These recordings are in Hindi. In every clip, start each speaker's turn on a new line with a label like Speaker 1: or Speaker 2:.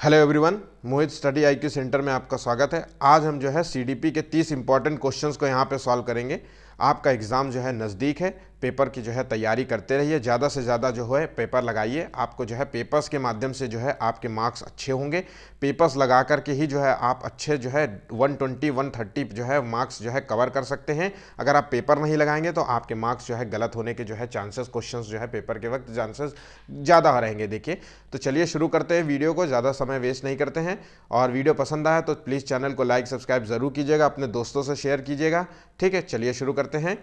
Speaker 1: हेलो एवरीवन, मोहित स्टडी आईक्यू सेंटर में आपका स्वागत है। आज हम जो है सीडीपी के 30 इंपॉर्टेंट क्वेश्चंस को यहाँ पे सॉल्व करेंगे। आपका एग्ज़ाम जो है नज़दीक है, पेपर की जो है तैयारी करते रहिए, ज़्यादा से ज़्यादा जो है पेपर लगाइए। आपको जो है पेपर्स के माध्यम से जो है आपके मार्क्स अच्छे होंगे। पेपर्स लगा करके ही जो है आप अच्छे जो है 120 130 जो है मार्क्स जो है कवर कर सकते हैं। अगर आप पेपर नहीं लगाएंगे तो आपके मार्क्स जो है गलत होने के जो है चांसेस, क्वेश्चंस जो है पेपर के वक्त चांसेस ज़्यादा रहेंगे। देखिए, तो चलिए शुरू करते हैं वीडियो को, ज़्यादा समय वेस्ट नहीं करते हैं। और वीडियो पसंद आया तो प्लीज़ चैनल को लाइक सब्सक्राइब ज़रूर कीजिएगा, अपने दोस्तों से शेयर कीजिएगा। ठीक है, चलिए शुरू करते हैं।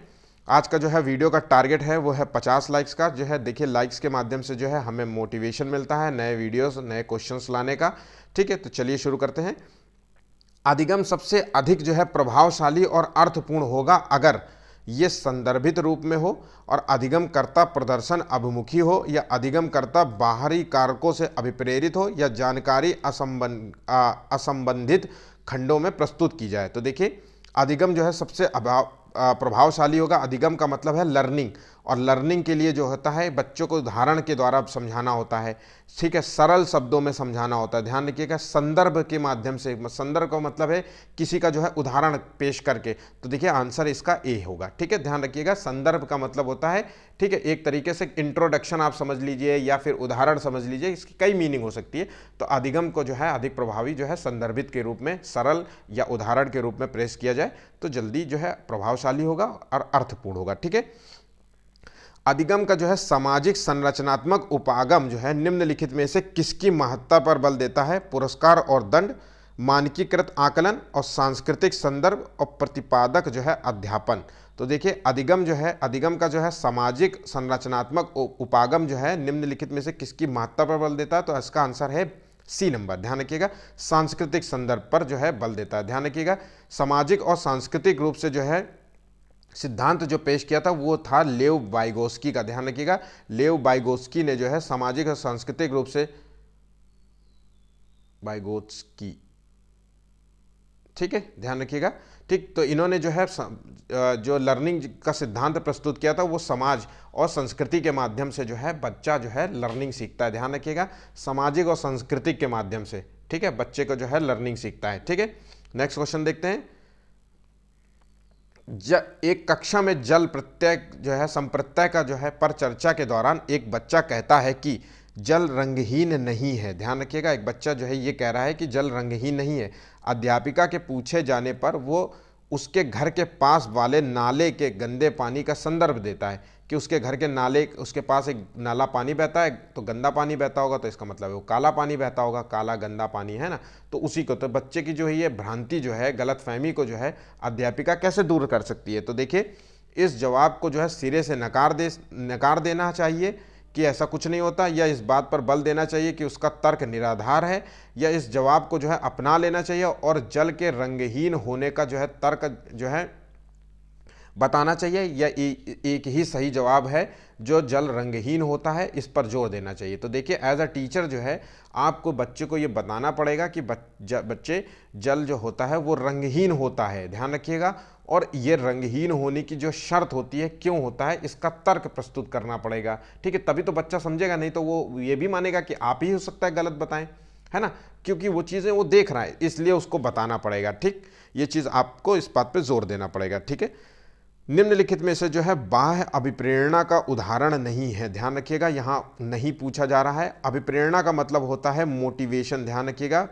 Speaker 1: आज का जो है वीडियो का टारगेट है वो है 50 लाइक्स का। जो है देखिए, लाइक्स के माध्यम से जो है हमें मोटिवेशन मिलता है नए वीडियोस, नए क्वेश्चंस लाने का। ठीक है, तो चलिए शुरू करते हैं। अधिगम सबसे अधिक जो है प्रभावशाली और अर्थपूर्ण होगा अगर ये संदर्भित रूप में हो और अधिगमकर्ता प्रदर्शन अभिमुखी हो या अधिगमकर्ता बाहरी कारकों से अभिप्रेरित हो या जानकारी असंबंधित खंडों में प्रस्तुत की जाए। तो देखिए, अधिगम जो है सबसे प्रभावशाली होगा। अधिगम का मतलब है लर्निंग, और लर्निंग के लिए जो होता है बच्चों को उदाहरण के द्वारा समझाना होता है। ठीक है, सरल शब्दों में समझाना होता है। ध्यान रखिएगा, संदर्भ के माध्यम से। संदर्भ का मतलब है किसी का जो है उदाहरण पेश करके। तो देखिए, आंसर इसका ए होगा। ठीक है, ध्यान रखिएगा, संदर्भ का मतलब होता है, ठीक है, एक तरीके से इंट्रोडक्शन आप समझ लीजिए या फिर उदाहरण समझ लीजिए, इसकी कई मीनिंग हो सकती है। तो अधिगम को जो है अधिक प्रभावी जो है संदर्भित के रूप में, सरल या उदाहरण के रूप में प्रेस किया जाए तो जल्दी जो है प्रभावशाली होगा और अर्थपूर्ण होगा। ठीक है, अधिगम का जो है सामाजिक संरचनात्मक उपागम जो है निम्नलिखित में से किसकी महत्ता पर बल देता है? पुरस्कार और दंड, मानकीकृत आकलन और सांस्कृतिक संदर्भ और प्रतिपादक जो है अध्यापन। तो देखिए, अधिगम जो है, अधिगम का जो है सामाजिक संरचनात्मक उपागम जो है निम्नलिखित में से किसकी महत्ता पर बल देता है? तो इसका आंसर है सी नंबर। ध्यान रखिएगा, सांस्कृतिक संदर्भ पर जो है बल देता है। ध्यान रखिएगा, सामाजिक और सांस्कृतिक रूप से जो है सिद्धांत जो पेश किया था वो था लेव वाइगोस्की का। ध्यान रखिएगा, लेव वाइगोस्की ने जो है सामाजिक और सांस्कृतिक रूप से, वाइगोस्की, ठीक है, ध्यान रखिएगा। ठीक, तो इन्होंने जो है जो लर्निंग का सिद्धांत प्रस्तुत किया था वो समाज और संस्कृति के माध्यम से जो है बच्चा जो है लर्निंग सीखता है। ध्यान रखिएगा, सामाजिक और सांस्कृतिक के माध्यम से, ठीक है, बच्चे को जो है लर्निंग सीखता है। ठीक है, नेक्स्ट क्वेश्चन देखते हैं। एक कक्षा में जल प्रत्यय जो है संप्रत्यय का जो है पर चर्चा के दौरान एक बच्चा कहता है कि जल रंगहीन नहीं है। ध्यान रखिएगा, एक बच्चा जो है ये कह रहा है कि जल रंगहीन नहीं है। अध्यापिका के पूछे जाने पर वो उसके घर के पास वाले नाले के गंदे पानी का संदर्भ देता है कि उसके घर के नाले, उसके पास एक नाला पानी बहता है, तो गंदा पानी बहता होगा, तो इसका मतलब है वो काला पानी बहता होगा, काला गंदा पानी, है ना। तो उसी को, तो बच्चे की जो है ये भ्रांति जो है, गलतफहमी को जो है अध्यापिका कैसे दूर कर सकती है? तो देखिए, इस जवाब को जो है सिरे से नकार देना चाहिए कि ऐसा कुछ नहीं होता, या इस बात पर बल देना चाहिए कि उसका तर्क निराधार है, या इस जवाब को जो है अपना लेना चाहिए और जल के रंगहीन होने का जो है तर्क जो है बताना चाहिए, या एक ही सही जवाब है जो जल रंगहीन होता है, इस पर जोर देना चाहिए। तो देखिए, एज अ टीचर जो है आपको बच्चे को ये बताना पड़ेगा कि बच्चे, जल जो होता है वो रंगहीन होता है। ध्यान रखिएगा, और ये रंगहीन होने की जो शर्त होती है, क्यों होता है, इसका तर्क प्रस्तुत करना पड़ेगा। ठीक है, तभी तो बच्चा समझेगा, नहीं तो वो ये भी मानेगा कि आप ही हो सकता है गलत बताएं, है ना, क्योंकि वो चीज़ें वो देख रहा है, इसलिए उसको बताना पड़ेगा। ठीक, ये चीज़ आपको इस बात पे जोर देना पड़ेगा। ठीक है, निम्नलिखित में से जो है बाह्य अभिप्रेरणा का उदाहरण नहीं है। ध्यान रखिएगा, यहाँ नहीं पूछा जा रहा है। अभिप्रेरणा का मतलब होता है मोटिवेशन। ध्यान रखिएगा,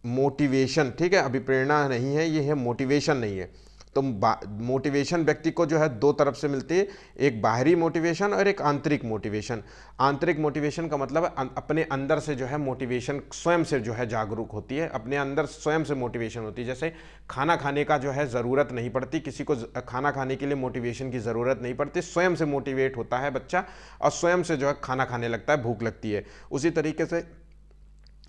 Speaker 1: मोटिवेशन, ठीक है, अभिप्रेरणा नहीं है, ये है मोटिवेशन नहीं है। तो मोटिवेशन व्यक्ति को जो है दो तरफ से मिलती है, एक बाहरी मोटिवेशन और एक आंतरिक मोटिवेशन। आंतरिक मोटिवेशन का मतलब है अपने अंदर से जो है मोटिवेशन स्वयं से जो है जागरूक होती है, अपने अंदर स्वयं से मोटिवेशन होती है। जैसे खाना खाने का जो है ज़रूरत नहीं पड़ती, किसी को खाना खाने के लिए मोटिवेशन की ज़रूरत नहीं पड़ती, स्वयं से मोटिवेट होता है बच्चा और स्वयं से जो है खाना खाने लगता है, भूख लगती है। उसी तरीके से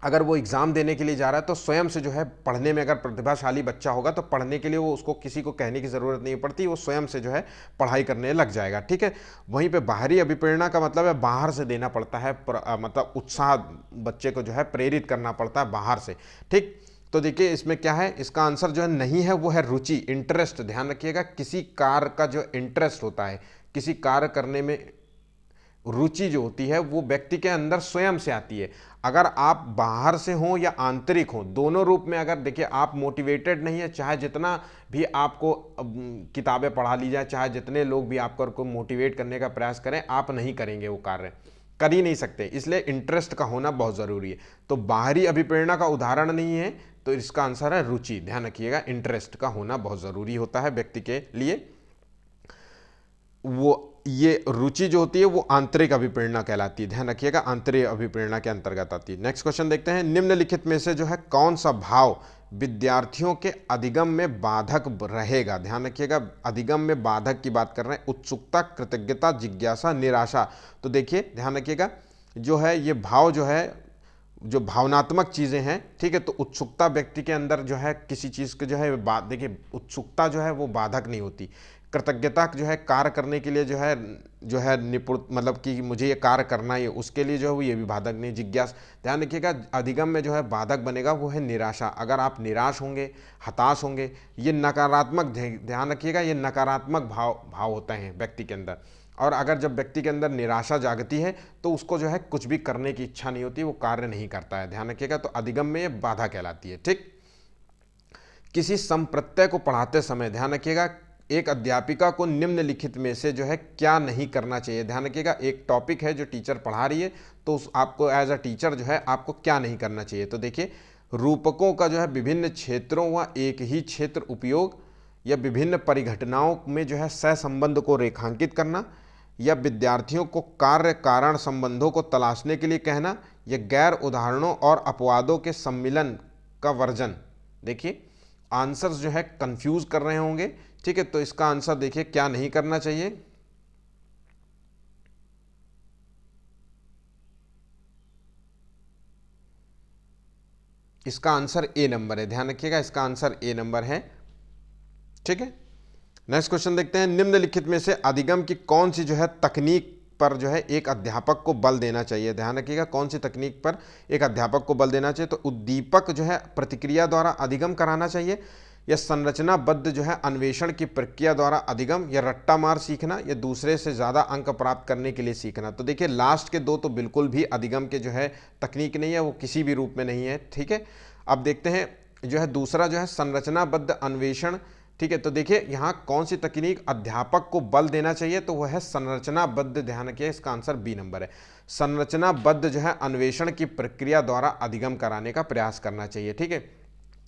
Speaker 1: अगर वो एग्ज़ाम देने के लिए जा रहा है तो स्वयं से जो है पढ़ने में, अगर प्रतिभाशाली बच्चा होगा तो पढ़ने के लिए वो, उसको किसी को कहने की ज़रूरत नहीं पड़ती, वो स्वयं से जो है पढ़ाई करने लग जाएगा। ठीक है, वहीं पे बाहरी अभिप्रेरणा का मतलब है बाहर से देना पड़ता है, मतलब उत्साह बच्चे को जो है प्रेरित करना पड़ता है बाहर से। ठीक, तो देखिए इसमें क्या है, इसका आंसर जो है नहीं है, वो है रुचि, इंटरेस्ट। ध्यान रखिएगा, किसी कार्य का जो इंटरेस्ट होता है, किसी कार्य करने में रुचि जो होती है वो व्यक्ति के अंदर स्वयं से आती है। अगर आप बाहर से हो या आंतरिक हो, दोनों रूप में अगर देखिए आप मोटिवेटेड नहीं है, चाहे जितना भी आपको किताबें पढ़ा ली जाए, चाहे जितने लोग भी आपको मोटिवेट करने का प्रयास करें, आप नहीं करेंगे, वो कार्य कर ही नहीं सकते। इसलिए इंटरेस्ट का होना बहुत ज़रूरी है। तो बाहरी अभिप्रेरणा का उदाहरण नहीं है, तो इसका आंसर है रुचि। ध्यान रखिएगा, इंटरेस्ट का होना बहुत ज़रूरी होता है व्यक्ति के लिए। वो ये रुचि जो होती है वो आंतरिक अभिप्रेरणा कहलाती है। ध्यान रखिएगा, आंतरिक अभिप्रेरणा के अंतर्गत आती है। नेक्स्ट क्वेश्चन देखते हैं, निम्नलिखित में से जो है कौन सा भाव विद्यार्थियों के अधिगम में बाधक रहेगा। ध्यान रखिएगा, अधिगम में बाधक की बात कर रहे हैं। उत्सुकता, कृतज्ञता, जिज्ञासा, निराशा। तो देखिए ध्यान रखिएगा, जो है ये भाव जो है, जो भावनात्मक चीज़ें हैं, ठीक है, तो उत्सुकता व्यक्ति के अंदर जो है किसी चीज़ के जो है देखिए उत्सुकता जो है वो बाधक नहीं होती। कृतज्ञता जो है कार्य करने के लिए जो है निपुण, मतलब कि मुझे ये कार्य करना है, उसके लिए जो है वो ये भी बाधक नहीं। जिज्ञासा, ध्यान रखिएगा, अधिगम में जो है बाधक बनेगा वो है निराशा। अगर आप निराश होंगे, हताश होंगे, ये नकारात्मक, ध्यान रखिएगा, ये नकारात्मक भाव होते हैं व्यक्ति के अंदर। और अगर जब व्यक्ति के अंदर निराशा जागती है तो उसको जो है कुछ भी करने की इच्छा नहीं होती, वो कार्य नहीं करता है। ध्यान रखिएगा, तो अधिगम में ये बाधा कहलाती है। ठीक, किसी संप्रत्यय को पढ़ाते समय ध्यान रखिएगा, एक अध्यापिका को निम्नलिखित में से जो है क्या नहीं करना चाहिए। ध्यान रखिएगा, एक टॉपिक है जो टीचर पढ़ा रही है, तो आपको एज अ टीचर जो है आपको क्या नहीं करना चाहिए। तो देखिए, रूपकों का जो है विभिन्न क्षेत्रों व एक ही क्षेत्र उपयोग, या विभिन्न परिघटनाओं में जो है सहसंबंध को रेखांकित करना, या विद्यार्थियों को कार्य कारण संबंधों को तलाशने के लिए कहना, या गैर उदाहरणों और अपवादों के सम्मिलन का वर्जन। देखिए आंसर्स जो है कंफ्यूज कर रहे होंगे, ठीक है, तो इसका आंसर देखिए क्या नहीं करना चाहिए। इसका आंसर ए नंबर है। ध्यान रखिएगा, इसका आंसर ए नंबर है। ठीक है, नेक्स्ट क्वेश्चन देखते हैं, निम्नलिखित में से अधिगम की कौन सी जो है तकनीक पर जो है एक अध्यापक को बल देना चाहिए। ध्यान रखिएगा, कौन सी तकनीक पर एक अध्यापक को बल देना चाहिए। तो उद्दीपक जो है प्रतिक्रिया द्वारा अधिगम कराना चाहिए, या संरचनाबद्ध जो है अन्वेषण की प्रक्रिया द्वारा अधिगम, या रट्टा मार सीखना, या दूसरे से ज़्यादा अंक प्राप्त करने के लिए सीखना। तो देखिए लास्ट के दो तो बिल्कुल भी अधिगम के जो है तकनीक नहीं है, वो किसी भी रूप में नहीं है। ठीक है, अब देखते हैं जो है दूसरा जो है संरचनाबद्ध अन्वेषण। ठीक है, तो देखिए यहाँ कौन सी तकनीक अध्यापक को बल देना चाहिए, तो वह है संरचनाबद्ध। ध्यान रखिए, इसका आंसर बी नंबर है। संरचनाबद्ध जो है अन्वेषण की प्रक्रिया द्वारा अधिगम कराने का प्रयास करना चाहिए। ठीक है,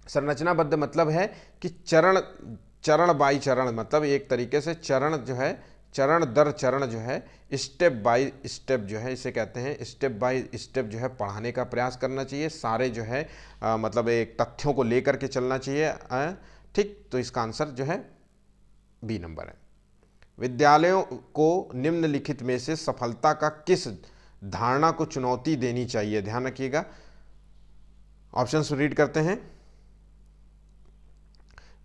Speaker 1: संरचनाबद्ध मतलब है कि चरण बाई चरण, मतलब एक तरीके से चरण जो है, चरण दर चरण जो है, स्टेप बाय स्टेप जो है, इसे कहते हैं स्टेप बाय स्टेप जो है पढ़ाने का प्रयास करना चाहिए। सारे जो है मतलब एक तथ्यों को लेकर के चलना चाहिए। ठीक, तो इसका आंसर जो है बी नंबर है। विद्यालयों को निम्नलिखित में से सफलता का किस धारणा को चुनौती देनी चाहिए। ध्यान रखिएगा, ऑप्शंस रीड करते हैं।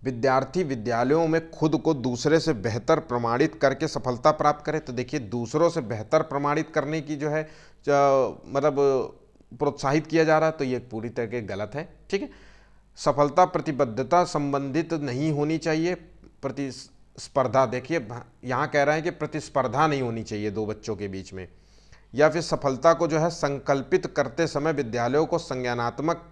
Speaker 1: विद्यार्थी विद्यालयों में खुद को दूसरे से बेहतर प्रमाणित करके सफलता प्राप्त करे। तो देखिए दूसरों से बेहतर प्रमाणित करने की जो है मतलब प्रोत्साहित किया जा रहा है, तो ये पूरी तरह के गलत है। ठीक है, सफलता प्रतिबद्धता संबंधित नहीं होनी चाहिए, प्रतिस्पर्धा। देखिए यहाँ कह रहे हैं कि प्रतिस्पर्धा नहीं होनी चाहिए दो बच्चों के बीच में। या फिर सफलता को जो है संकल्पित करते समय विद्यालयों को संज्ञानात्मक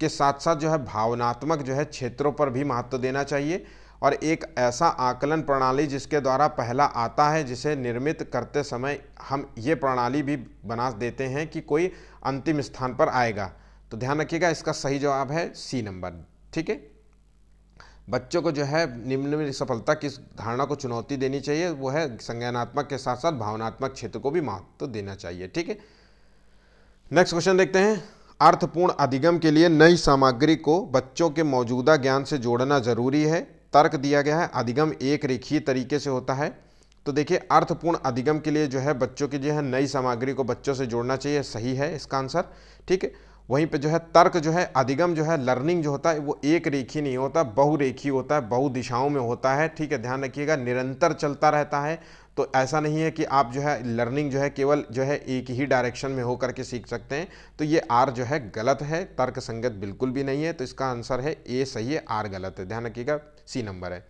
Speaker 1: के साथ साथ जो है भावनात्मक जो है क्षेत्रों पर भी महत्व देना चाहिए, और एक ऐसा आकलन प्रणाली जिसके द्वारा पहला आता है, जिसे निर्मित करते समय हम ये प्रणाली भी बना देते हैं कि कोई अंतिम स्थान पर आएगा। तो ध्यान रखिएगा, इसका सही जवाब है सी नंबर। ठीक है, बच्चों को जो है निम्न में सफलता किस धारणा को चुनौती देनी चाहिए, वो है संज्ञानात्मक के साथ साथ भावनात्मक क्षेत्र को भी महत्व देना चाहिए। ठीक है, नेक्स्ट क्वेश्चन देखते हैं, अर्थपूर्ण अधिगम के लिए नई सामग्री को बच्चों के मौजूदा ज्ञान से जोड़ना जरूरी है। तर्क दिया गया है, अधिगम एक रेखीय तरीके से होता है। तो देखिए अर्थपूर्ण अधिगम के लिए जो है बच्चों की जो है नई सामग्री को बच्चों से जोड़ना चाहिए, सही है इसका आंसर। ठीक है, वहीं पे जो है तर्क जो है, अधिगम जो है, लर्निंग जो होता है वो एक रेखीय नहीं होता, बहुरेखीय होता है, बहु दिशाओं में होता है। ठीक है, ध्यान रखिएगा, निरंतर चलता रहता है। तो ऐसा नहीं है कि आप जो है लर्निंग जो है केवल जो है एक ही डायरेक्शन में होकर के सीख सकते हैं। तो ये आर जो है गलत है, तर्क संगत बिल्कुल भी नहीं है। तो इसका आंसर है ए सही है, आर गलत है। ध्यान रखिएगा, सी नंबर है।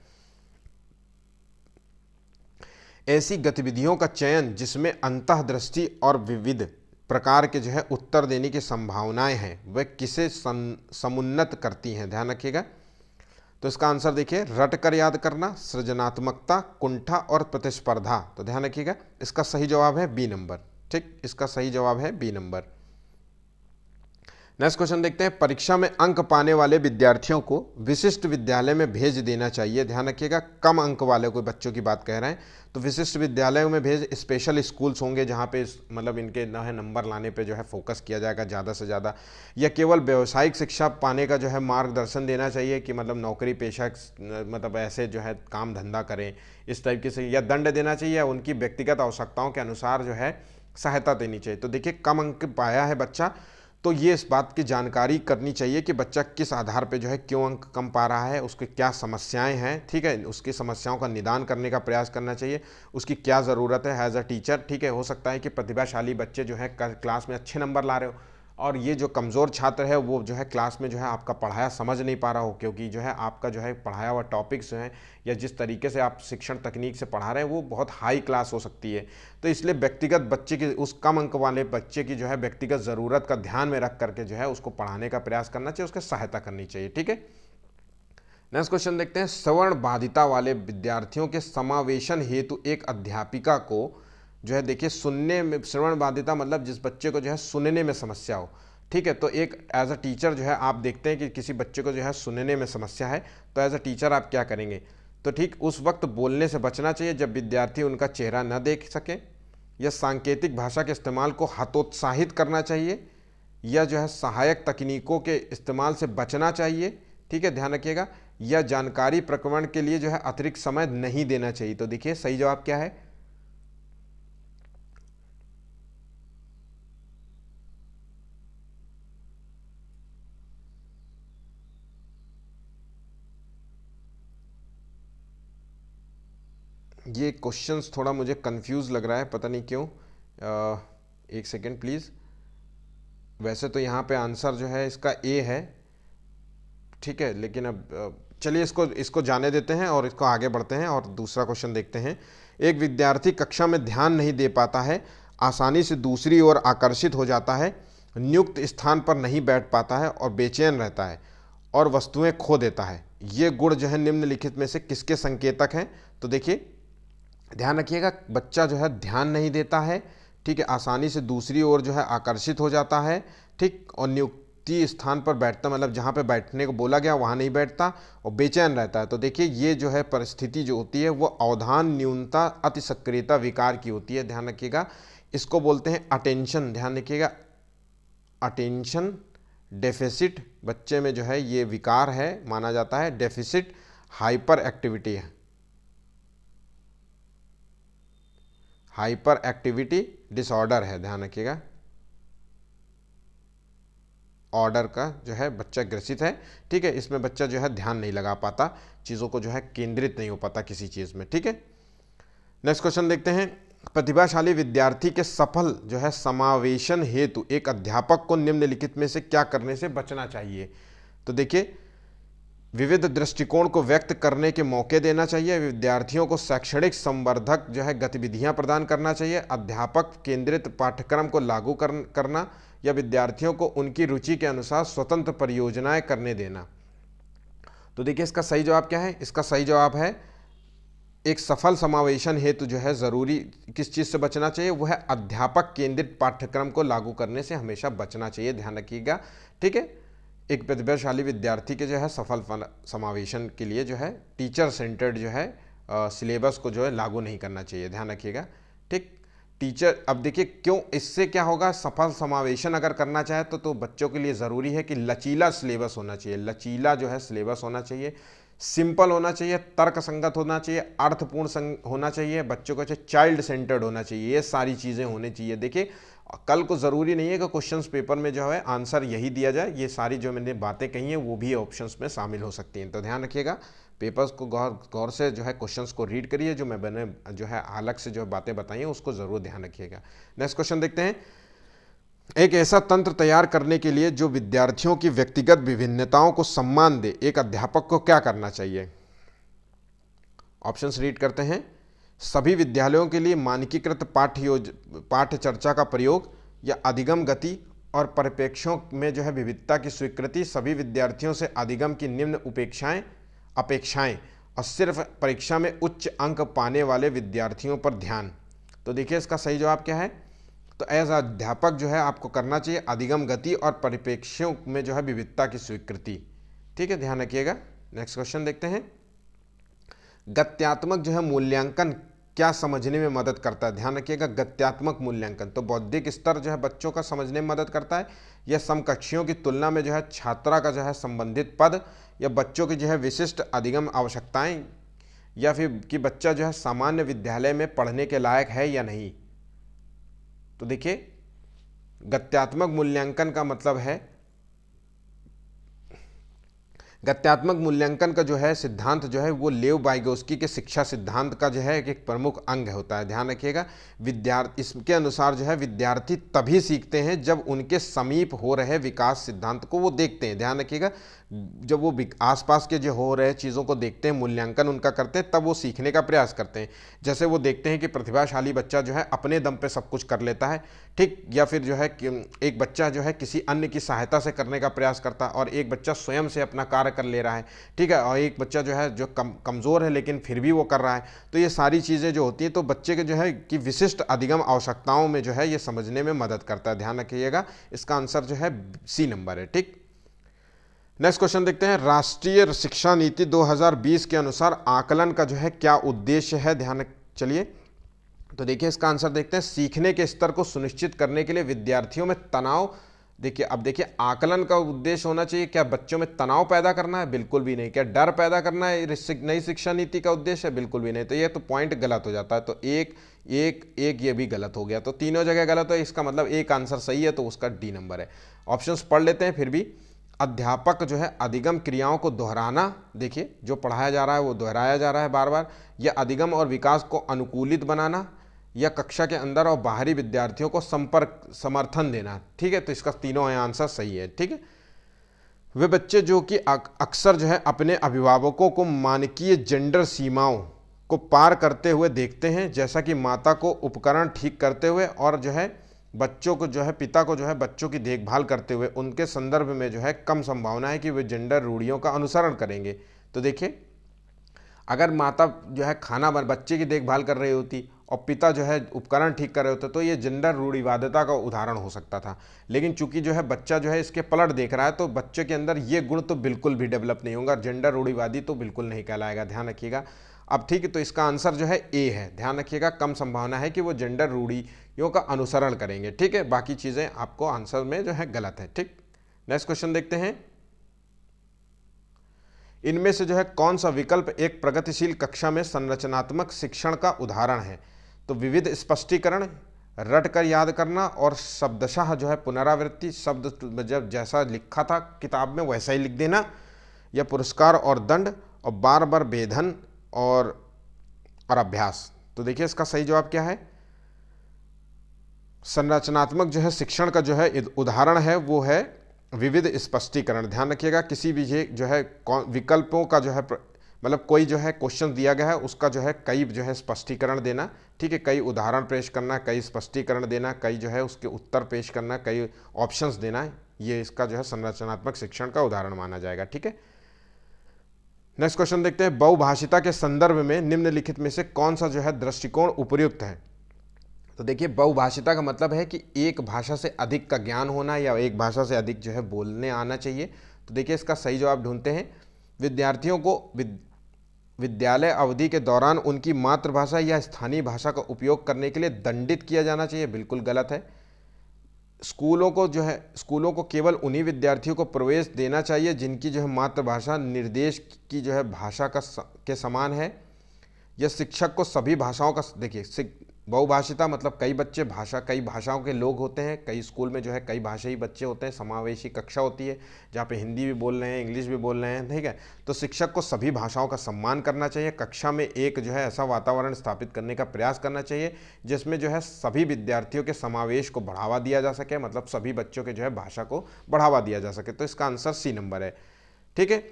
Speaker 1: ऐसी गतिविधियों का चयन जिसमें अंतःदृष्टि और विविध प्रकार के जो है उत्तर देने की संभावनाएं हैं वह किसे समुन्नत करती हैं, ध्यान रखिएगा। तो इसका आंसर देखिए, रट कर याद करना, सृजनात्मकता, कुंठा और प्रतिस्पर्धा। तो ध्यान रखिएगा, इसका सही जवाब है बी नंबर। ठीक, इसका सही जवाब है बी नंबर। नेक्स्ट क्वेश्चन देखते हैं, परीक्षा में अंक पाने वाले विद्यार्थियों को विशिष्ट विद्यालय में भेज देना चाहिए। ध्यान रखिएगा, कम अंक वाले कोई बच्चों की बात कह रहे हैं तो विशिष्ट विद्यालयों में भेज, स्पेशल स्कूल्स होंगे जहाँ पे मतलब इनके न है नंबर लाने पे जो है फोकस किया जाएगा ज़्यादा से ज़्यादा, या केवल व्यावसायिक शिक्षा पाने का जो है मार्गदर्शन देना चाहिए कि मतलब नौकरी पेशा मतलब ऐसे जो है काम धंधा करें इस तरीके से, या दंड देना चाहिए, या उनकी व्यक्तिगत आवश्यकताओं के अनुसार जो है सहायता देनी चाहिए। तो देखिए, कम अंक पाया है बच्चा तो ये इस बात की जानकारी करनी चाहिए कि बच्चा किस आधार पे जो है क्यों अंक कम पा रहा है, उसकी क्या समस्याएं हैं, ठीक है, उसकी समस्याओं का निदान करने का प्रयास करना चाहिए, उसकी क्या ज़रूरत है एज अ टीचर। ठीक है, हो सकता है कि प्रतिभाशाली बच्चे जो है क्लास में अच्छे नंबर ला रहे हो और ये जो कमज़ोर छात्र है वो जो है क्लास में जो है आपका पढ़ाया समझ नहीं पा रहा हो, क्योंकि जो है आपका जो है पढ़ाया हुआ टॉपिक्स जो है या जिस तरीके से आप शिक्षण तकनीक से पढ़ा रहे हैं वो बहुत हाई क्लास हो सकती है। तो इसलिए व्यक्तिगत बच्चे की, उस कम अंक वाले बच्चे की जो है व्यक्तिगत ज़रूरत का ध्यान में रख करके जो है उसको पढ़ाने का प्रयास करना चाहिए, उसकी सहायता करनी चाहिए। ठीक है, नेक्स्ट क्वेश्चन देखते हैं, श्रवण बाधिता वाले विद्यार्थियों के समावेशन हेतु एक अध्यापिका को जो है देखिए सुनने में, श्रवण बाधिता मतलब जिस बच्चे को जो है सुनने में समस्या हो, ठीक है, तो एक एज अ टीचर जो है आप देखते हैं कि किसी बच्चे को जो है सुनने में समस्या है तो एज अ टीचर आप क्या करेंगे, तो ठीक उस वक्त बोलने से बचना चाहिए जब विद्यार्थी उनका चेहरा न देख सके, या सांकेतिक भाषा के इस्तेमाल को हतोत्साहित करना चाहिए, या जो है सहायक तकनीकों के इस्तेमाल से बचना चाहिए। ठीक है, ध्यान रखिएगा, या जानकारी प्रक्रमण के लिए जो है अतिरिक्त समय नहीं देना चाहिए। तो देखिए सही जवाब क्या है, ये क्वेश्चंस थोड़ा मुझे कंफ्यूज लग रहा है, पता नहीं क्यों। एक सेकेंड प्लीज़। वैसे तो यहाँ पे आंसर जो है इसका ए है, ठीक है, लेकिन अब चलिए इसको इसको जाने देते हैं और इसको आगे बढ़ते हैं और दूसरा क्वेश्चन देखते हैं। एक विद्यार्थी कक्षा में ध्यान नहीं दे पाता है, आसानी से दूसरी ओर आकर्षित हो जाता है, नियुक्त स्थान पर नहीं बैठ पाता है और बेचैन रहता है और वस्तुएं खो देता है। ये गुण जो है निम्नलिखित में से किसके संकेतक हैं? तो देखिए ध्यान रखिएगा, बच्चा जो है ध्यान नहीं देता है, ठीक है, आसानी से दूसरी ओर जो है आकर्षित हो जाता है, ठीक, और नियुक्ति स्थान पर बैठता मतलब जहाँ पे बैठने को बोला गया वहाँ नहीं बैठता और बेचैन रहता है। तो देखिए ये जो है परिस्थिति जो होती है वो अवधान न्यूनता अति सक्रियता विकार की होती है। ध्यान रखिएगा, इसको बोलते हैं अटेंशन। ध्यान रखिएगा, अटेंशन डेफिसिट बच्चे में जो है ये विकार है, माना जाता है। डेफिसिट हाइपर एक्टिविटी है, हाइपर एक्टिविटी डिसऑर्डर है। ध्यान रखिएगा, ऑर्डर का जो है बच्चा ग्रसित है, ठीक है, इसमें बच्चा जो है ध्यान नहीं लगा पाता, चीज़ों को जो है केंद्रित नहीं हो पाता किसी चीज़ में। ठीक है, नेक्स्ट क्वेश्चन देखते हैं, प्रतिभाशाली विद्यार्थी के सफल जो है समावेशन हेतु एक अध्यापक को निम्नलिखित में से क्या करने से बचना चाहिए? तो देखिए, विविध दृष्टिकोण को व्यक्त करने के मौके देना चाहिए, विद्यार्थियों को शैक्षणिक संवर्धक जो है गतिविधियां प्रदान करना चाहिए, अध्यापक केंद्रित पाठ्यक्रम को लागू करना, या विद्यार्थियों को उनकी रुचि के अनुसार स्वतंत्र परियोजनाएं करने देना। तो देखिए इसका सही जवाब क्या है? इसका सही जवाब है, एक सफल समावेशन हेतु जो है जरूरी किस चीज़ से बचना चाहिए, वो है अध्यापक केंद्रित पाठ्यक्रम को लागू करने से हमेशा बचना चाहिए। ध्यान रखिएगा, ठीक है, एक प्रतिभाशाली विद्यार्थी के जो है सफल समावेशन के लिए जो है टीचर सेंटर्ड जो है सिलेबस को जो है लागू नहीं करना चाहिए। ध्यान रखिएगा, ठीक, टीचर, अब देखिए क्यों, इससे क्या होगा, सफल समावेशन अगर करना चाहे तो बच्चों के लिए ज़रूरी है कि लचीला सिलेबस होना चाहिए, लचीला जो है सिलेबस होना चाहिए, सिंपल होना चाहिए, तर्क संगत होना चाहिए, अर्थपूर्ण होना चाहिए, बच्चों को चाइल्ड सेंटर्ड होना चाहिए, ये सारी चीज़ें होनी चाहिए। देखिए कल को ज़रूरी नहीं है कि क्वेश्चंस पेपर में जो है आंसर यही दिया जाए, ये सारी जो मैंने बातें कही हैं वो भी ऑप्शंस में शामिल हो सकती हैं। तो ध्यान रखिएगा, पेपर्स को गौर से जो है क्वेश्चंस को रीड करिए, जो मैंने जो है अलग से जो बातें बताई हैं उसको ज़रूर ध्यान रखिएगा। नेक्स्ट क्वेश्चन देखते हैं, एक ऐसा तंत्र तैयार करने के लिए जो विद्यार्थियों की व्यक्तिगत विभिन्नताओं को सम्मान दे, एक अध्यापक को क्या करना चाहिए? ऑप्शंस रीड करते हैं, सभी विद्यालयों के लिए मानकीकृत पाठ्य चर्चा का प्रयोग, या अधिगम गति और परिप्रेक्ष्यों में जो है विविधता की स्वीकृति, सभी विद्यार्थियों से अधिगम की निम्न अपेक्षाएं और सिर्फ परीक्षा में उच्च अंक पाने वाले विद्यार्थियों पर ध्यान। तो देखिए इसका सही जवाब क्या है। तो एज अध्यापक जो है आपको करना चाहिए अधिगम गति और परिप्रेक्ष्यों में जो है विविधता की स्वीकृति। ठीक है, ध्यान रखिएगा। नेक्स्ट क्वेश्चन देखते हैं। गत्यात्मक जो है मूल्यांकन क्या समझने में मदद करता है? ध्यान रखिएगा, गत्यात्मक मूल्यांकन तो बौद्धिक स्तर जो है बच्चों का समझने में मदद करता है, या समकक्षियों की तुलना में जो है छात्रा का जो है संबंधित पद, या बच्चों की जो है विशिष्ट अधिगम आवश्यकताएं, या फिर कि बच्चा जो है सामान्य विद्यालय में पढ़ने के लायक है या नहीं। तो देखिए गत्यात्मक मूल्यांकन का मतलब है, गत्यात्मक मूल्यांकन का जो है सिद्धांत जो है वो लेव वाइगोस्की के शिक्षा सिद्धांत का जो है एक प्रमुख अंग होता है। ध्यान रखिएगा, इसके अनुसार जो है विद्यार्थी तभी सीखते हैं जब उनके समीप हो रहे विकास सिद्धांत को वो देखते हैं। ध्यान रखिएगा, जब वो आसपास के जो हो रहे चीज़ों को देखते हैं, मूल्यांकन उनका करते हैं, तब वो सीखने का प्रयास करते हैं। जैसे वो देखते हैं कि प्रतिभाशाली बच्चा जो है अपने दम पे सब कुछ कर लेता है, ठीक, या फिर जो है एक बच्चा जो है किसी अन्य की सहायता से करने का प्रयास करता है, और एक बच्चा स्वयं से अपना कार्य कर ले रहा है, ठीक है, और एक बच्चा जो है जो कमज़ोर है लेकिन फिर भी वो कर रहा है। तो ये सारी चीज़ें जो होती हैं तो बच्चे के जो है कि विशिष्ट अधिगम आवश्यकताओं में जो है ये समझने में मदद करता है। ध्यान रखिएगा, इसका आंसर जो है सी नंबर है। ठीक, नेक्स्ट क्वेश्चन देखते हैं। राष्ट्रीय शिक्षा नीति 2020 के अनुसार आकलन का जो है क्या उद्देश्य है? ध्यान चलिए, तो देखिए इसका आंसर देखते हैं। सीखने के स्तर को सुनिश्चित करने के लिए विद्यार्थियों में तनाव, देखिए अब देखिए आकलन का उद्देश्य होना चाहिए क्या बच्चों में तनाव पैदा करना है? बिल्कुल भी नहीं। क्या डर पैदा करना है नई शिक्षा नीति का उद्देश्य है? बिल्कुल भी नहीं। तो ये तो पॉइंट गलत हो जाता है। तो एक एक एक ये भी गलत हो गया, तो तीनों जगह गलत है। इसका मतलब एक आंसर सही है, तो उसका डी नंबर है। ऑप्शंस पढ़ लेते हैं फिर भी। अध्यापक जो है अधिगम क्रियाओं को दोहराना, देखिए जो पढ़ाया जा रहा है वो दोहराया जा रहा है बार बार, या अधिगम और विकास को अनुकूलित बनाना, या कक्षा के अंदर और बाहरी विद्यार्थियों को समर्थन देना। ठीक है, तो इसका तीनों आंसर सही है। ठीक है, वे बच्चे जो कि अक्सर जो है अपने अभिभावकों को मानकीय जेंडर सीमाओं को पार करते हुए देखते हैं, जैसा कि माता को उपकरण ठीक करते हुए और जो है बच्चों को जो है पिता को जो है बच्चों की देखभाल करते हुए, उनके संदर्भ में जो है कम संभावना है कि वे जेंडर रूढ़ियों का अनुसरण करेंगे। तो देखिए अगर माता जो है बच्चे की देखभाल कर रही होती और पिता जो है उपकरण ठीक कर रहे होते तो ये जेंडर रूढ़िवादिता का उदाहरण हो सकता था। लेकिन चूंकि जो है बच्चा जो है इसके पलट देख रहा है तो बच्चे के अंदर ये गुण तो बिल्कुल भी डेवलप नहीं होगा, जेंडर रूढ़िवादी तो बिल्कुल नहीं कहलाएगा। ध्यान रखिएगा। अब ठीक है, तो इसका आंसर जो है ए है। ध्यान रखिएगा, कम संभावना है कि वो जेंडर रूढ़ियों का अनुसरण करेंगे। ठीक है, बाकी चीज़ें आपको आंसर में जो है गलत है। ठीक, नेक्स्ट क्वेश्चन देखते हैं। इनमें से जो है कौन सा विकल्प एक प्रगतिशील कक्षा में संरचनात्मक शिक्षण का उदाहरण है? तो विविध स्पष्टीकरण, रट कर याद करना और शब्दशः जो है पुनरावृत्ति, शब्द जब जैसा लिखा था किताब में वैसा ही लिख देना, या पुरस्कार और दंड और बार बार वेधन और अभ्यास। तो देखिए इसका सही जवाब क्या है। संरचनात्मक जो है शिक्षण का जो है उदाहरण है वो है विविध स्पष्टीकरण। ध्यान रखिएगा, किसी भी जो है विकल्पों का जो है मतलब कोई जो है क्वेश्चन दिया गया है उसका जो है कई जो है स्पष्टीकरण देना, ठीक है, कई उदाहरण पेश करना, कई स्पष्टीकरण देना, कई जो है उसके उत्तर पेश करना, कई ऑप्शंस देना, ये इसका जो है संरचनात्मक शिक्षण का उदाहरण माना जाएगा। ठीक है, नेक्स्ट क्वेश्चन देखते हैं। बहुभाषिता के संदर्भ में निम्नलिखित में से कौन सा जो है दृष्टिकोण उपयुक्त है? तो देखिए बहुभाषिता का मतलब है कि एक भाषा से अधिक का ज्ञान होना या एक भाषा से अधिक जो है बोलने आना चाहिए। तो देखिए इसका सही जवाब ढूंढते हैं। विद्यार्थियों को विद्यालय अवधि के दौरान उनकी मातृभाषा या स्थानीय भाषा का उपयोग करने के लिए दंडित किया जाना चाहिए, बिल्कुल गलत है। स्कूलों को केवल उन्हीं विद्यार्थियों को प्रवेश देना चाहिए जिनकी जो है मातृभाषा निर्देश की जो है भाषा के समान है, या शिक्षक को सभी भाषाओं का, देखिए बहुभाषिता मतलब कई भाषाओं के लोग होते हैं, कई स्कूल में जो है कई भाषाई बच्चे होते हैं, समावेशी कक्षा होती है जहाँ पे हिंदी भी बोल रहे हैं, इंग्लिश भी बोल रहे हैं, ठीक है। तो शिक्षक को सभी भाषाओं का सम्मान करना चाहिए, कक्षा में एक जो है ऐसा वातावरण स्थापित करने का प्रयास करना चाहिए जिसमें जो है सभी विद्यार्थियों के समावेश को बढ़ावा दिया जा सके, मतलब सभी बच्चों के जो है भाषा को बढ़ावा दिया जा सके। तो इसका आंसर सी नंबर है। ठीक है,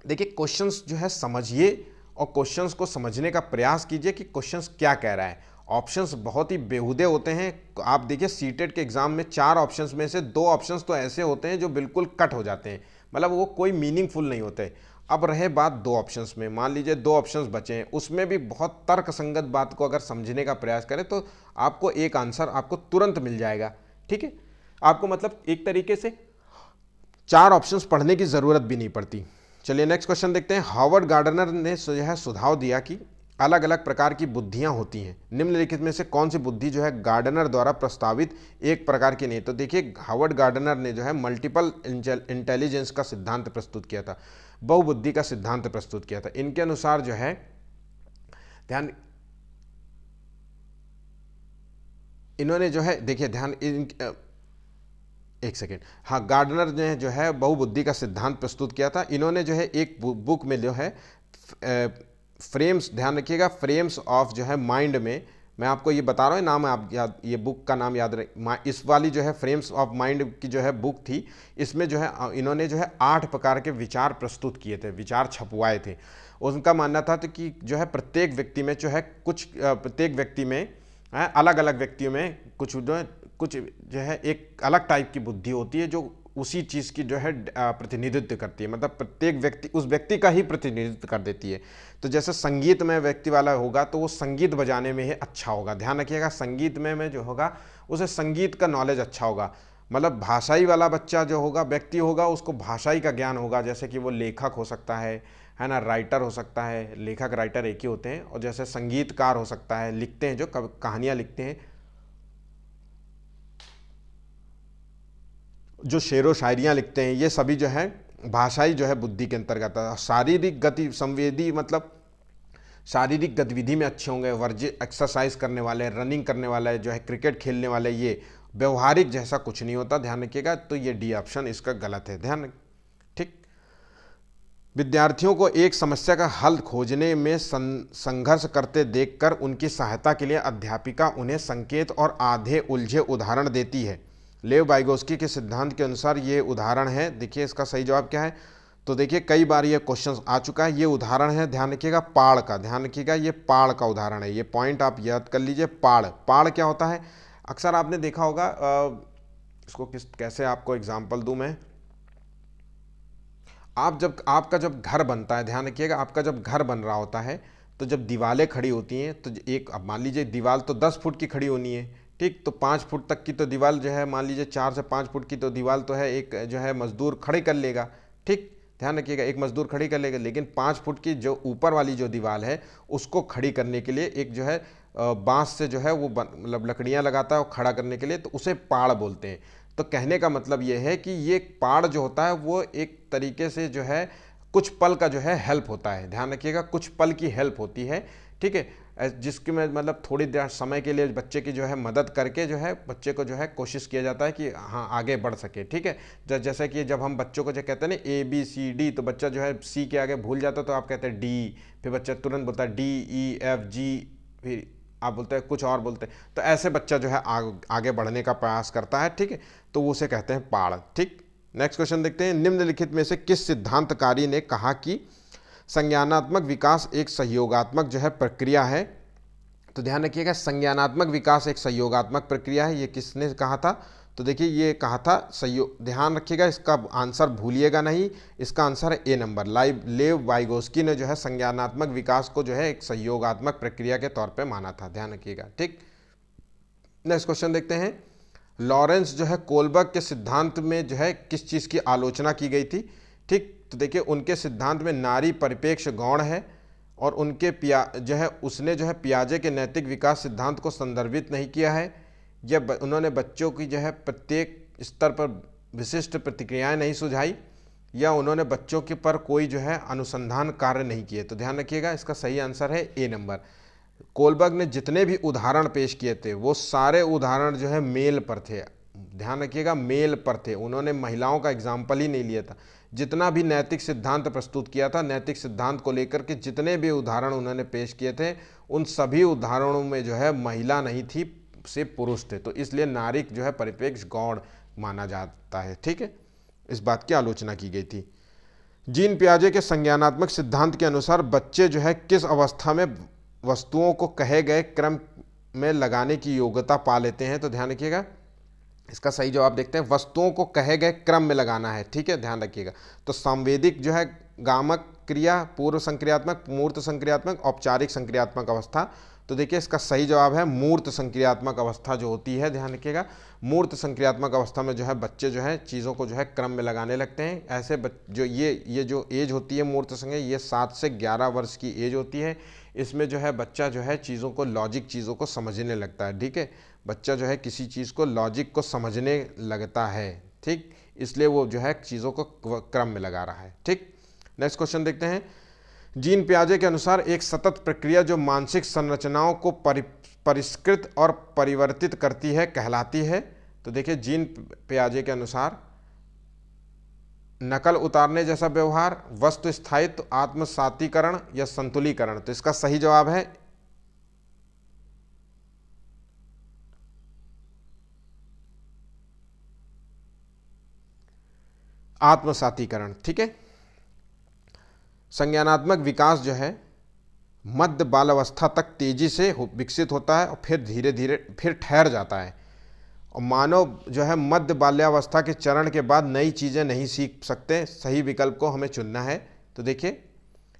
Speaker 1: देखिए क्वेश्चंस जो है समझिए और क्वेश्चंस को समझने का प्रयास कीजिए कि क्वेश्चंस क्या कह रहा है। ऑप्शंस बहुत ही बेहुदे होते हैं। आप देखिए सीटेट के एग्जाम में 4 ऑप्शंस में से 2 ऑप्शंस तो ऐसे होते हैं जो बिल्कुल कट हो जाते हैं, मतलब वो कोई मीनिंगफुल नहीं होते। अब रहे बात 2 ऑप्शंस में, मान लीजिए 2 ऑप्शंस बचे हैं, उसमें भी बहुत तर्कसंगत बात को अगर समझने का प्रयास करें तो आपको एक आंसर आपको तुरंत मिल जाएगा। ठीक है, आपको मतलब एक तरीके से 4 ऑप्शंस पढ़ने की जरूरत भी नहीं पड़ती। चलिए नेक्स्ट क्वेश्चन देखते हैं। हार्वर्ड गार्डनर ने जो है सुझाव दिया कि अलग अलग प्रकार की बुद्धियां होती हैं, निम्नलिखित में से कौन सी बुद्धि जो है गार्डनर द्वारा प्रस्तावित एक प्रकार की नहीं। तो देखिए हार्वर्ड गार्डनर ने जो है मल्टीपल इंटेलिजेंस का सिद्धांत प्रस्तुत किया था, बहुबुद्धि का सिद्धांत प्रस्तुत किया था। इनके अनुसार जो है ध्यान, इन्होंने जो है देखिए ध्यान एक सेकेंड, हाँ, गार्डनर ने जो है बहुबुद्धि का सिद्धांत प्रस्तुत किया था। इन्होंने जो है एक बुक में जो है फ्रेम्स, ध्यान रखिएगा, फ्रेम्स ऑफ जो है माइंड में, मैं आपको ये बता रहा हूँ नाम, आप याद, ये बुक का नाम याद रख, इस वाली जो है फ्रेम्स ऑफ माइंड की जो है बुक थी, इसमें जो है इन्होंने जो है 8 प्रकार के विचार प्रस्तुत किए थे, विचार छपवाए थे। उनका मानना था तो कि जो है प्रत्येक व्यक्ति में जो है प्रत्येक व्यक्ति में अलग अलग व्यक्तियों में कुछ जो है एक अलग टाइप की बुद्धि होती है जो उसी चीज़ की जो है प्रतिनिधित्व करती है, मतलब प्रत्येक व्यक्ति उस व्यक्ति का ही प्रतिनिधित्व कर देती है। तो जैसे संगीत में व्यक्ति वाला होगा तो वो संगीत बजाने में ही अच्छा होगा, ध्यान रखिएगा, संगीत में जो होगा उसे संगीत का नॉलेज अच्छा होगा। मतलब भाषाई वाला बच्चा जो होगा, व्यक्ति होगा, उसको भाषाई का ज्ञान होगा, जैसे कि वो लेखक हो सकता है ना, राइटर हो सकता है, लेखक राइटर एक ही होते हैं। और जैसे संगीतकार हो सकता है, लिखते हैं जो कहानियाँ लिखते हैं, जो शेरो शायरियाँ लिखते हैं, ये सभी जो है भाषाई जो है बुद्धि के अंतर्गत है। शारीरिक गति संवेदी, मतलब शारीरिक गतिविधि में अच्छे होंगे, वर्जित एक्सरसाइज करने वाले, रनिंग करने वाले, जो है क्रिकेट खेलने वाले, ये व्यवहारिक जैसा कुछ नहीं होता, ध्यान रखिएगा। तो ये डी ऑप्शन इसका गलत है, ध्यान। ठीक, विद्यार्थियों को एक समस्या का हल खोजने में संघर्ष करते देखकर उनकी सहायता के लिए अध्यापिका उन्हें संकेत और आधे उलझे उदाहरण देती है। लेव वाइगोस्की के सिद्धांत के अनुसार ये उदाहरण है, देखिए इसका सही जवाब क्या है। तो देखिए कई बार ये क्वेश्चन आ चुका है, ये उदाहरण है, ध्यान रखिएगा, पाड़ का, ध्यान रखिएगा, ये पाड़ का उदाहरण है, ये पॉइंट आप याद कर लीजिए। पाड़, पाड़ क्या होता है, अक्सर आपने देखा होगा, इसको कैसे आपको एग्जाम्पल दूं मैं। आपका जब घर बनता है, ध्यान रखिएगा, आपका जब घर बन रहा होता है तो जब दीवारें खड़ी होती हैं तो एक, अब मान लीजिए दीवार तो 10 फुट की खड़ी होनी है, ठीक, तो 5 फुट तक की तो दीवार जो है, मान लीजिए 4 से 5 फुट की तो दीवार तो है, एक जो है मजदूर खड़ी कर लेगा, ठीक, ध्यान रखिएगा, एक मजदूर खड़ी कर लेगा। लेकिन 5 फुट की जो ऊपर वाली जो दीवार है उसको खड़ी करने के लिए एक जो है बांस से जो है वो मतलब लकड़ियाँ लगाता है और खड़ा करने के लिए, तो उसे पाड़ बोलते हैं। तो कहने का मतलब ये है कि ये पाड़ जो होता है वो एक तरीके से जो है कुछ पल का जो है हेल्प होता है, ध्यान रखिएगा, कुछ पल की हेल्प होती है, ठीक है, जिसके में मतलब थोड़ी देर समय के लिए बच्चे की जो है मदद करके जो है बच्चे को जो है कोशिश किया जाता है कि हाँ आगे बढ़ सके, ठीक है। जैसे कि जब हम बच्चों को जो कहते हैं ना ABCD, तो बच्चा जो है C के आगे भूल जाता है तो आप कहते हैं D, फिर बच्चा तुरंत बोलता है DEFG, फिर आप बोलते हैं कुछ और बोलते हैं, तो ऐसे बच्चा जो है आगे बढ़ने का प्रयास करता है, ठीक है, तो वो उसे कहते हैं पाड़। ठीक, नेक्स्ट क्वेश्चन देखते हैं। निम्नलिखित में से किस सिद्धांतकारी ने कहा कि संज्ञानात्मक विकास एक सहयोगात्मक जो है प्रक्रिया है। तो ध्यान रखिएगा, संज्ञानात्मक विकास एक सहयोगात्मक प्रक्रिया है, ये किसने कहा था। तो देखिए ये कहा था सहयोग, ध्यान रखिएगा, इसका आंसर भूलिएगा नहीं, इसका आंसर है ए नंबर, लेव वाइगोस्की ने जो है संज्ञानात्मक विकास को जो है एक सहयोगात्मक प्रक्रिया के तौर पे माना था, ध्यान रखिएगा। ठीक, नेक्स्ट क्वेश्चन देखते हैं। लॉरेंस जो है कोलबर्ग के सिद्धांत में जो है किस चीज़ की आलोचना की गई थी। ठीक, तो देखिए उनके सिद्धांत में नारी परिपेक्ष गौण है, और उनके जो है उसने जो है पियाजे के नैतिक विकास सिद्धांत को संदर्भित नहीं किया है, या उन्होंने बच्चों की जो है प्रत्येक स्तर पर विशिष्ट प्रतिक्रियाएं नहीं सुझाई, या उन्होंने बच्चों के पर कोई जो है अनुसंधान कार्य नहीं किए। तो ध्यान रखिएगा, इसका सही आंसर है ए नंबर। कोलबर्ग ने जितने भी उदाहरण पेश किए थे वो सारे उदाहरण जो है मेल पर थे, ध्यान रखिएगा, मेल पर थे, उन्होंने महिलाओं का एग्जाम्पल ही नहीं लिया था। जितना भी नैतिक सिद्धांत प्रस्तुत किया था, नैतिक सिद्धांत को लेकर के जितने भी उदाहरण उन्होंने पेश किए थे, उन सभी उदाहरणों में जो है महिला नहीं थी, सिर्फ पुरुष थे, तो इसलिए नारी जो है परिपेक्ष गौण माना जाता है, ठीक है, इस बात की आलोचना की गई थी। जीन पियाजे के संज्ञानात्मक सिद्धांत के अनुसार बच्चे जो है किस अवस्था में वस्तुओं को कहे गए क्रम में लगाने की योग्यता पा लेते हैं? तो ध्यान रखिएगा, इसका सही जवाब देखते हैं। वस्तुओं को कहे गए क्रम में लगाना है, ठीक है, ध्यान रखिएगा। तो संवेदिक जो है गामक क्रिया, पूर्व संक्रियात्मक, मूर्त संक्रियात्मक, औपचारिक संक्रियात्मक अवस्था। तो देखिए इसका सही जवाब है मूर्त संक्रियात्मक अवस्था जो होती है, ध्यान रखिएगा। मूर्त संक्रियात्मक अवस्था में जो है बच्चे जो है चीज़ों को जो है क्रम में लगाने लगते हैं। ऐसे जो ये जो एज होती है मूर्त संज्ञा, ये 7 से 11 वर्ष की एज होती है। इसमें जो है बच्चा जो है चीज़ों को, लॉजिक चीज़ों को समझने लगता है, ठीक है। बच्चा जो है किसी चीज़ को, लॉजिक को समझने लगता है, ठीक, इसलिए वो जो है चीज़ों को क्रम में लगा रहा है, ठीक। नेक्स्ट क्वेश्चन देखते हैं। जीन पियाजे के अनुसार एक सतत प्रक्रिया जो मानसिक संरचनाओं को परिष्कृत और परिवर्तित करती है कहलाती है? तो देखिए जीन पियाजे के अनुसार नकल उतारने जैसा व्यवहार, वस्तु स्थायित्व, आत्मसातीकरण या संतुलीकरण। तो इसका सही जवाब है आत्मसातीकरण, ठीक है। संज्ञानात्मक विकास जो है मध्य बालावस्था तक तेजी से विकसित होता है और फिर धीरे धीरे फिर ठहर जाता है। और मानव जो है मध्य बाल्यावस्था के चरण के बाद नई चीज़ें नहीं सीख सकते। सही विकल्प को हमें चुनना है। तो देखिए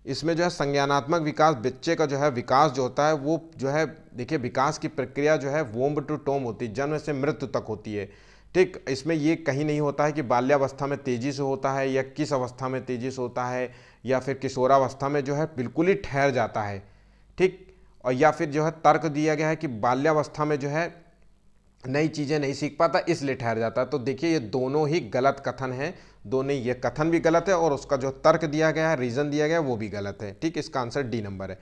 Speaker 1: इसमें जो है संज्ञानात्मक विकास, बच्चे का जो है विकास जो होता है वो जो है, देखिए विकास की प्रक्रिया जो है वोम्ब टू टोम होती है, जन्म से मृत्यु तक होती है, ठीक। इसमें ये कहीं नहीं होता है कि बाल्यावस्था में तेज़ी से होता है या किस अवस्था में तेज़ी से होता है, या फिर किशोरावस्था में जो है बिल्कुल ही ठहर जाता है, ठीक। और या फिर जो है तर्क दिया गया है कि बाल्यावस्था में जो है नई चीज़ें नहीं सीख पाता इसलिए ठहर जाता है। तो देखिए ये दोनों ही गलत कथन है, दोनों, ये कथन भी गलत है और उसका जो तर्क दिया गया है, रीज़न दिया गया है, वो भी गलत है, ठीक। इसका आंसर डी नंबर है।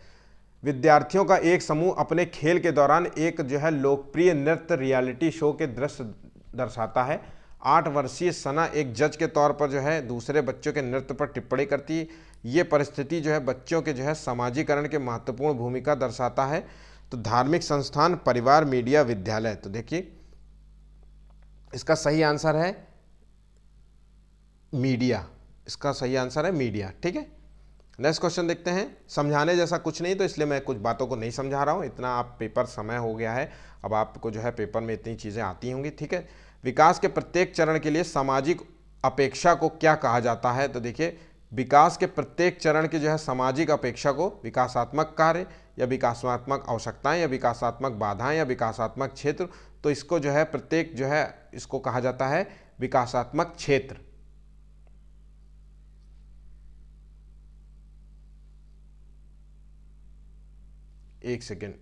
Speaker 1: विद्यार्थियों का एक समूह अपने खेल के दौरान एक जो है लोकप्रिय नृत्य रियलिटी शो के दृश्य दर्शाता है। 8 वर्षीय सना एक जज के तौर पर जो है दूसरे बच्चों के नृत्य पर टिप्पणी करती है। ये परिस्थिति जो है बच्चों के जो है समाजीकरण के महत्वपूर्ण भूमिका दर्शाता है। तो धार्मिक संस्थान, परिवार, मीडिया, विद्यालय। तो देखिए इसका सही आंसर है मीडिया, इसका सही आंसर है मीडिया, ठीक है। नेक्स्ट क्वेश्चन देखते हैं। समझाने जैसा कुछ नहीं, तो इसलिए मैं कुछ बातों को नहीं समझा रहा हूँ, इतना आप पेपर समय हो गया है, अब आपको जो है पेपर में इतनी चीज़ें आती होंगी, ठीक है। विकास के प्रत्येक चरण के लिए सामाजिक अपेक्षा को क्या कहा जाता है? तो देखिए विकास के प्रत्येक चरण की जो है सामाजिक अपेक्षा को विकासात्मक कार्य या विकासात्मक आवश्यकताएं या विकासात्मक बाधाएं या विकासात्मक क्षेत्र, तो इसको जो है प्रत्येक जो है इसको कहा जाता है विकासात्मक क्षेत्र। एक सेकेंड,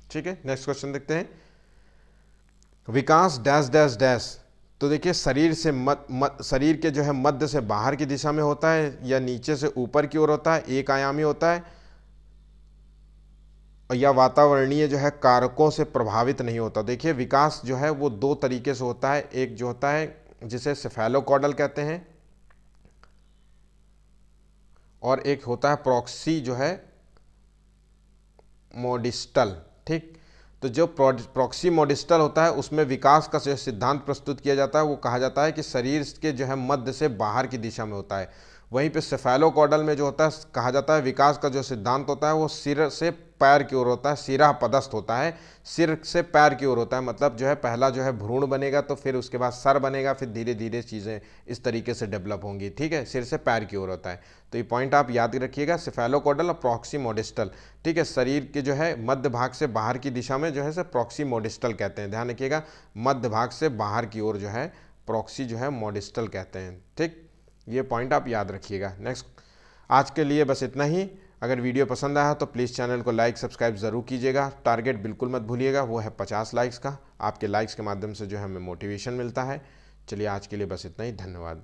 Speaker 1: ठीक है। नेक्स्ट क्वेश्चन देखते हैं। विकास डैश डैश डैश। तो देखिए शरीर से शरीर के जो है मध्य से बाहर की दिशा में होता है या नीचे से ऊपर की ओर होता है, एक आयामी होता है, या वातावरणीय जो है कारकों से प्रभावित नहीं होता। देखिए विकास जो है वो 2 तरीके से होता है। एक जो होता है जिसे सेफेलोकॉडल कहते हैं, और एक होता है प्रॉक्सी जो है मोडिस्टल, ठीक। तो जो प्रॉक्सी मोडिस्टल होता है उसमें विकास का जो सिद्धांत प्रस्तुत किया जाता है वो कहा जाता है कि शरीर के जो है मध्य से बाहर की दिशा में होता है। वहीं पे सेफेलोकॉडल में जो होता है कहा जाता है विकास का जो सिद्धांत होता है वो सिर से पैर की ओर होता है, सिरा पदस्थ होता है, सिर से पैर की ओर होता है। मतलब जो है पहला जो है भ्रूण बनेगा, तो फिर उसके बाद सर बनेगा, फिर धीरे धीरे चीज़ें इस तरीके से डेवलप होंगी, ठीक है। सिर से पैर की ओर होता है। तो ये पॉइंट आप याद रखिएगा, सेफेलोकॉडल और प्रॉक्सी मोडिस्टल, ठीक है। शरीर के जो है मध्य भाग से बाहर की दिशा में जो है से प्रॉक्सी मोडिस्टल कहते हैं, ध्यान रखिएगा। मध्य भाग से बाहर की ओर जो है प्रॉक्सी जो है मोडिस्टल कहते हैं, ठीक। ये पॉइंट आप याद रखिएगा। नेक्स्ट, आज के लिए बस इतना ही। अगर वीडियो पसंद आया तो प्लीज़ चैनल को लाइक सब्सक्राइब ज़रूर कीजिएगा। टारगेट बिल्कुल मत भूलिएगा, वो है 50 लाइक्स का। आपके लाइक्स के माध्यम से जो है हमें मोटिवेशन मिलता है। चलिए आज के लिए बस इतना ही, धन्यवाद।